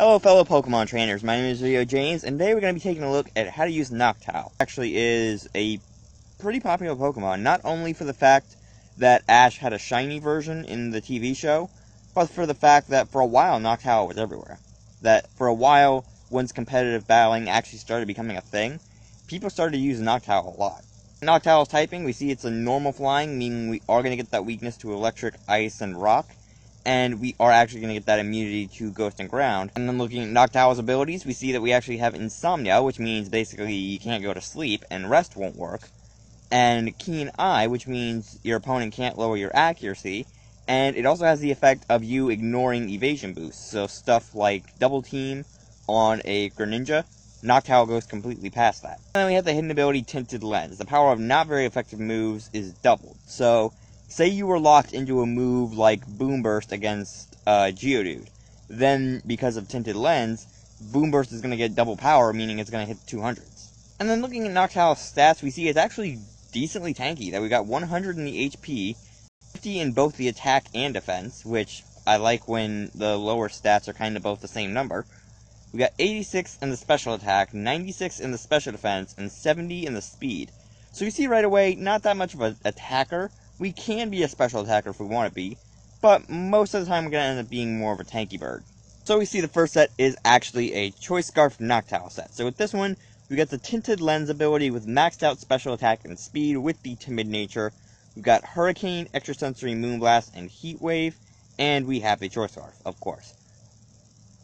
Hello fellow Pokemon trainers, my name is VideoJames, and today we're going to be taking a look at how to use Noctowl. Actually is a pretty popular Pokemon, not only for the fact that Ash had a shiny version in the TV show, but for the fact that for a while Noctowl was everywhere. That for a while, once competitive battling actually started becoming a thing, people started to use Noctowl a lot. Noctowl's typing, we see it's a normal flying, meaning we are going to get that weakness to electric, ice, and rock. And we are actually going to get that immunity to Ghost and Ground. And then looking at Noctowl's abilities, we see that we actually have Insomnia, which means basically you can't go to sleep and rest won't work. And Keen Eye, which means your opponent can't lower your accuracy. And it also has the effect of you ignoring evasion boosts. So stuff like Double Team on a Greninja, Noctowl goes completely past that. And then we have the hidden ability Tinted Lens. The power of not very effective moves is doubled. So say you were locked into a move like Boom Burst against Geodude. Then, because of Tinted Lens, Boom Burst is going to get double power, meaning it's going to hit 200s. And then looking at Noctowl's stats, we see it's actually decently tanky. That we got 100 in the HP, 50 in both the attack and defense, which I like when the lower stats are kind of both the same number. We got 86 in the special attack, 96 in the special defense, and 70 in the speed. So you see right away, not that much of an attacker. We can be a special attacker if we want to be, but most of the time we're going to end up being more of a tanky bird. So we see the first set is actually a Choice Scarf Noctowl set. So with this one, we got the Tinted Lens ability with maxed out special attack and speed with the timid nature. We've got Hurricane, Extrasensory Moonblast, and Heat Wave, and we have the Choice Scarf, of course.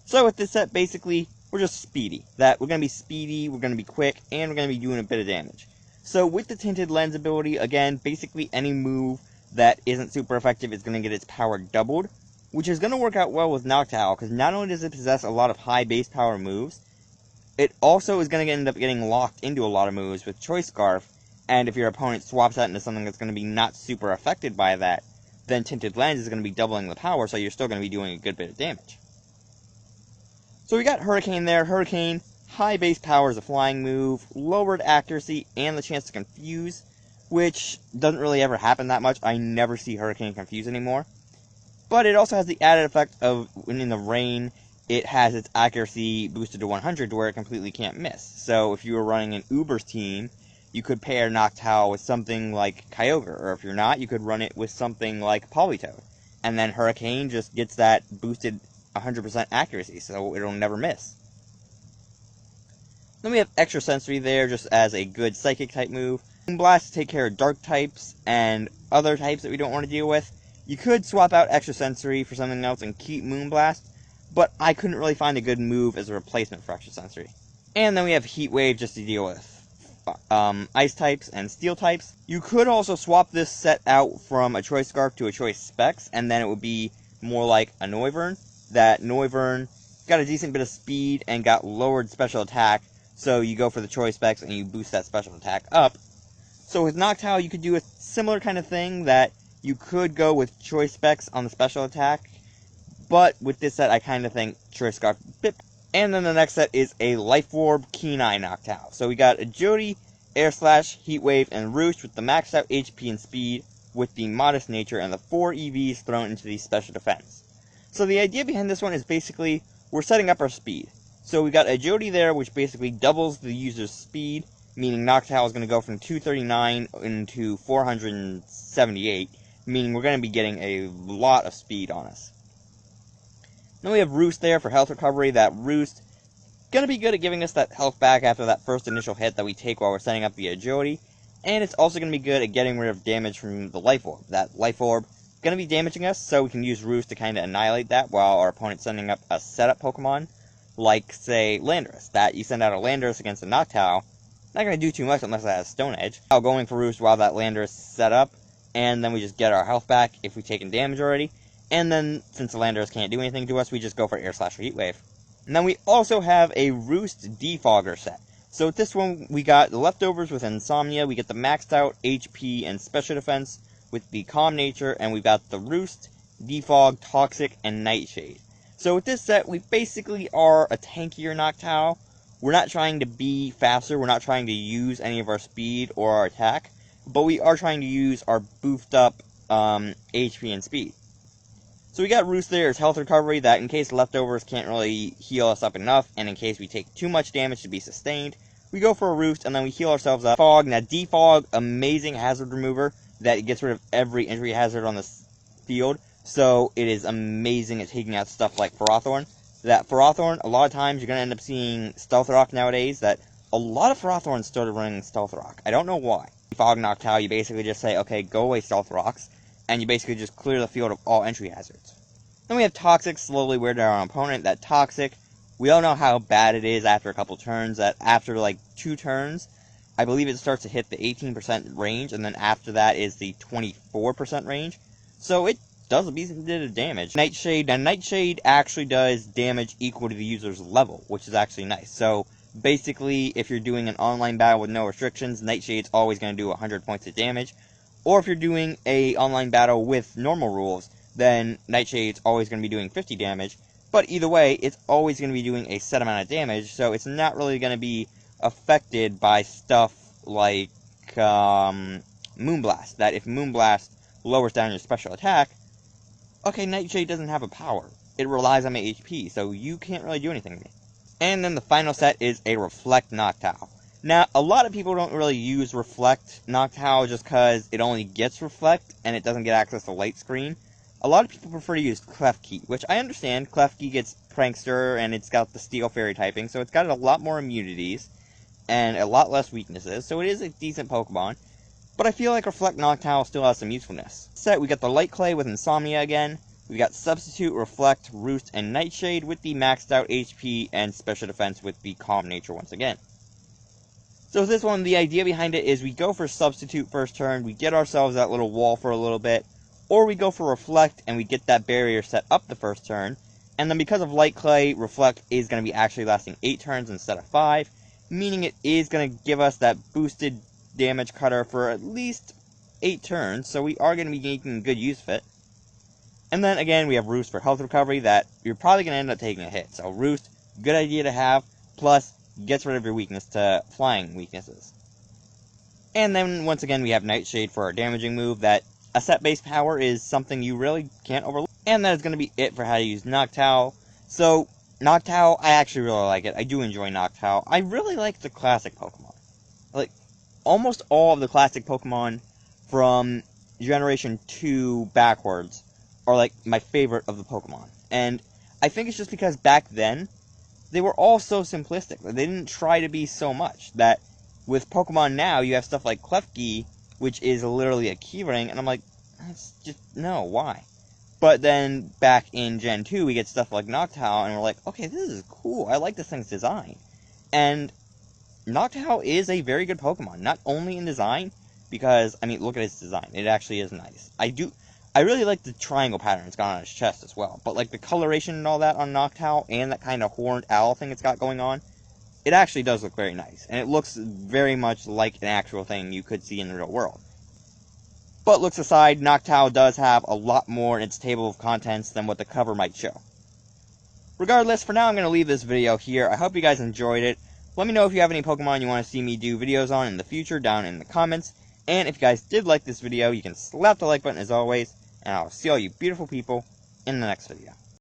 So with this set, basically, we're just speedy. That we're going to be speedy, we're going to be quick, and we're going to be doing a bit of damage. So with the Tinted Lens ability, again, basically any move that isn't super effective is going to get its power doubled, which is going to work out well with Noctowl, because not only does it possess a lot of high base power moves, it also is going to end up getting locked into a lot of moves with Choice Scarf, and if your opponent swaps that into something that's going to be not super affected by that, then Tinted Lens is going to be doubling the power, so you're still going to be doing a good bit of damage. So we got Hurricane there. Hurricane, high base power is a flying move, lowered accuracy, and the chance to confuse, which doesn't really ever happen that much. I never see Hurricane confuse anymore. But it also has the added effect of, when in the rain, it has its accuracy boosted to 100 to where it completely can't miss. So if you were running an Uber's team, you could pair Noctowl with something like Kyogre, or if you're not, you could run it with something like Politoed. And then Hurricane just gets that boosted 100% accuracy, so it'll never miss. Then we have Extrasensory there, just as a good Psychic type move. Moonblast to take care of Dark types and other types that we don't want to deal with. You could swap out Extrasensory for something else and keep Moonblast, but I couldn't really find a good move as a replacement for Extrasensory. And then we have Heat Wave just to deal with Ice types and Steel types. You could also swap this set out from a Choice Scarf to a Choice Specs, and then it would be more like a Noivern. That Noivern got a decent bit of speed and got lowered special attack, so you go for the Choice Specs and you boost that special attack up. So with Noctowl, you could do a similar kind of thing, that you could go with Choice Specs on the special attack, but with this set, I kind of think Choice Scarf bit. And then the next set is a Life Orb Keen Eye Noctowl. So we got Agility, Air Slash, Heat Wave, and Roost with the maxed out HP and speed, with the modest nature, and the 4 EVs thrown into the special defense. So the idea behind this one is basically, we're setting up our speed. So we got Agility there, which basically doubles the user's speed, meaning Noctowl is going to go from 239 into 478, meaning we're going to be getting a lot of speed on us. Then we have Roost there for health recovery. That Roost, going to be good at giving us that health back after that first initial hit that we take while we're setting up the Agility, and it's also going to be good at getting rid of damage from the Life Orb. That Life Orb going to be damaging us, so we can use Roost to kind of annihilate that while our opponent's sending up a setup Pokemon, like, say, Landorus. That you send out a Landorus against a Noctowl, not going to do too much unless it has Stone Edge. Now going for Roost while that Landorus is set up, and then we just get our health back if we've taken damage already, and then, since the Landorus can't do anything to us, we just go for Air Slash or Heat Wave. And then we also have a Roost Defogger set. So with this one, we got the leftovers with Insomnia, we get the maxed out HP and special defense with the Calm Nature, and we've got the Roost, Defog, Toxic, and Nightshade. So with this set, we basically are a tankier Noctowl. We're not trying to be faster, we're not trying to use any of our speed or our attack, but we are trying to use our boofed up HP and speed. So we got Roost there as health recovery, that in case leftovers can't really heal us up enough, and in case we take too much damage to be sustained, we go for a Roost, and then we heal ourselves up. Fog, now Defog, amazing hazard remover, that gets rid of every entry hazard on the field, so it is amazing at taking out stuff like Ferrothorn. That Ferrothorn, a lot of times you're going to end up seeing Stealth Rock nowadays, that a lot of Ferrothorns started running Stealth Rock. I don't know why. Fog Noctowl, you basically just say, okay, go away Stealth Rocks, and you basically just clear the field of all entry hazards. Then we have Toxic, slowly wear down our opponent. That Toxic, we all know how bad it is after a couple turns, that after like 2 turns, I believe it starts to hit the 18% range, and then after that is the 24% range. So it does a decent bit of damage. Nightshade, now Nightshade actually does damage equal to the user's level, which is actually nice. So basically, if you're doing an online battle with no restrictions, Nightshade's always going to do 100 points of damage. Or if you're doing a online battle with normal rules, then Nightshade's always going to be doing 50 damage. But either way, it's always going to be doing a set amount of damage, so it's not really going to be affected by stuff like Moonblast. That if Moonblast lowers down your special attack, okay, Nightshade doesn't have a power. It relies on my HP, so you can't really do anything to me. And then the final set is a Reflect Noctowl. Now, a lot of people don't really use Reflect Noctowl just because it only gets Reflect and it doesn't get access to Light Screen. A lot of people prefer to use Klefki, which I understand. Klefki gets Prankster and it's got the Steel Fairy typing, so it's got a lot more immunities and a lot less weaknesses, so it is a decent Pokemon. But I feel like Reflect Noctowl still has some usefulness. Set, we got the Light Clay with Insomnia again. We got Substitute, Reflect, Roost, and Nightshade with the maxed out HP and Special Defense with the Calm Nature once again. So this one, the idea behind it is we go for Substitute first turn, we get ourselves that little wall for a little bit, or we go for Reflect and we get that barrier set up the first turn, and then because of Light Clay, Reflect is going to be actually lasting 8 turns instead of 5, meaning it is going to give us that boosted damage cutter for at least 8 turns, so we are going to be making good use of it. And then again, we have Roost for health recovery, that you're probably going to end up taking a hit, so Roost, good idea to have, plus gets rid of your weakness to flying weaknesses. And then, once again, we have Nightshade for our damaging move, that a set-based power is something you really can't overlook. And that is going to be it for how to use Noctowl. So, Noctowl, I actually really like it. I do enjoy Noctowl. I really like the classic Pokemon. Like, almost all of the classic Pokemon from Generation 2 backwards are, like, my favorite of the Pokemon. And I think it's just because back then, they were all so simplistic. They didn't try to be so much. That with Pokemon now, you have stuff like Klefki, which is literally a keyring, and I'm like, that's just, no, why? But then, back in Gen 2, we get stuff like Noctowl, and we're like, okay, this is cool, I like this thing's design. And Noctowl is a very good Pokemon, not only in design, because, I mean, look at its design, it actually is nice. I really like the triangle pattern it's got on its chest as well, but like the coloration and all that on Noctowl, and that kind of horned owl thing it's got going on, it actually does look very nice, and it looks very much like an actual thing you could see in the real world. But looks aside, Noctowl does have a lot more in its table of contents than what the cover might show. Regardless, for now I'm going to leave this video here. I hope you guys enjoyed it. Let me know if you have any Pokemon you want to see me do videos on in the future down in the comments. And if you guys did like this video, you can slap the like button as always. And I'll see all you beautiful people in the next video.